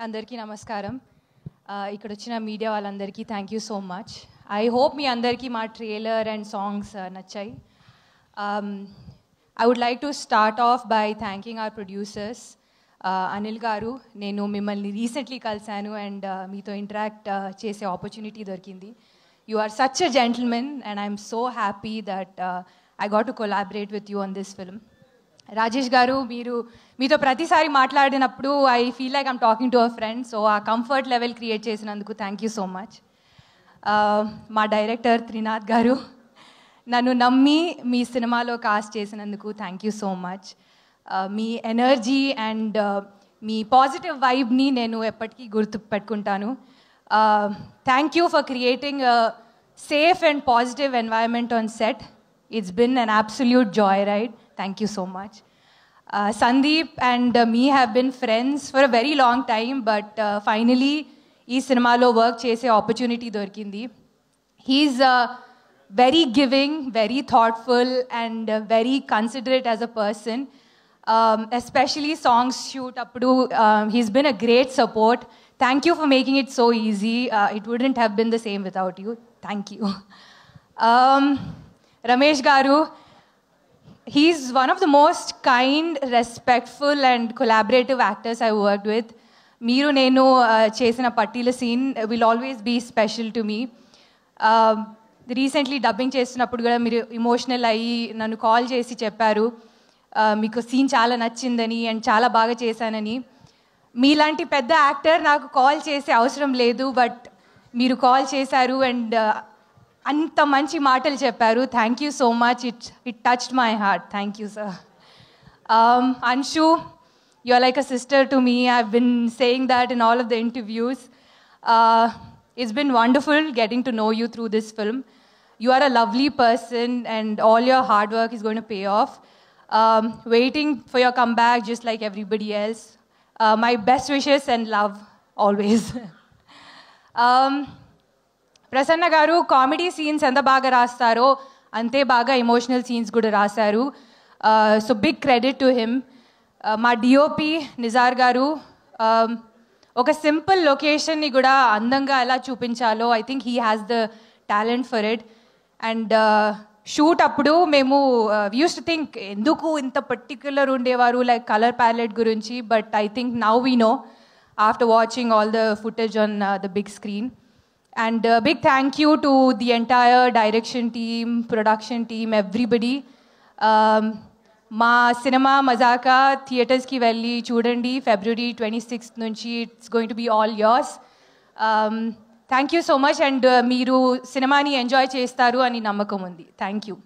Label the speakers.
Speaker 1: అందరికీ నమస్కారం. ఇక్కడ వచ్చిన మీడియా వాళ్ళందరికీ thank you so much. I hope మీ అందరికీ మా ట్రైలర్ అండ్ సాంగ్స్ నచ్చాయి. I would like to start off by thanking our producers. Anil garu, నేను మిమ్మల్ని రీసెంట్లీ కలిసాను అండ్ మీతో ఇంటరాక్ట్ చేసే ఆపర్చునిటీ దొరికింది. You are such a gentleman and I'm so happy that I got to collaborate with you on this film. Rajesh garu, మీతో ప్రతిసారి మాట్లాడినప్పుడు I feel like I'm talking to a friend. So ఆ comfort level create చేసినందుకు thank you so much. మా director Trinath garu, నన్ను నమ్మి మీ సినిమాలో కాస్ట్ చేసినందుకు థ్యాంక్ యూ సో మచ్. మీ ఎనర్జీ అండ్ మీ పాజిటివ్ వైబ్ని నేను ఎప్పటికీ గుర్తు పెట్టుకుంటాను. Thank you for creating safe and positive environment on set. It's been an absolute joyride. Thank you so much. Sandeep and me have been friends for a very long time, but finally, ee cinemalo work chese opportunity dorkindi. He's very giving, very thoughtful, and very considerate as a person. Especially songs shoot appudu, he's been a great support. Thank you for making it so easy. It wouldn't have been the same without you. Thank you. Ramesh garu, he's one of the most kind, respectful and collaborative actors I worked with. Meeru nenu chesina pattila scene will always be special to me. Recently dubbing chestunnappudu kuda meeru emotional ayi nannu call chesi chepparu meeku scene chaala nachindani and chaala baga chesanani. Meelanti pedda actor naaku call chese avasaram ledu, but meeru call chesaru and అంత మంచి మాటలు చెప్పారు. Thank you so much. It touched my heart. Thank you sir. Anshu, you are like a sister to me. I've been saying that in all of the interviews. It's been wonderful getting to know you through this film. You are a lovely person and all your hard work is going to pay off. Waiting for your comeback just like everybody else. My best wishes and love always. Prasanna గారు, comedy scenes ఎంత బాగా రాస్తారో అంతే బాగా emotional scenes కూడా రాశారు. So big credit to him. మా DOP Nizar garu, ఒక simple లొకేషన్ని కూడా అందంగా ఎలా చూపించాలో I think he has the talent for it. And shoot అప్పుడు మేము యూస్ టు థింక్ ఎందుకు ఇంత పర్టిక్యులర్ ఉండేవారు లైక్ కలర్ ప్యాలెట్ గురించి, but I think now we know after watching all the footage on the big screen. And big thank you to the entire direction team, production team, everybody. Ma cinema Mazaka theaters ki velli chudandi February 26th nunchi. It's going to be all yours. Thank you so much and meeru cinema ni enjoy chestaru ani namakam undi. Thank you.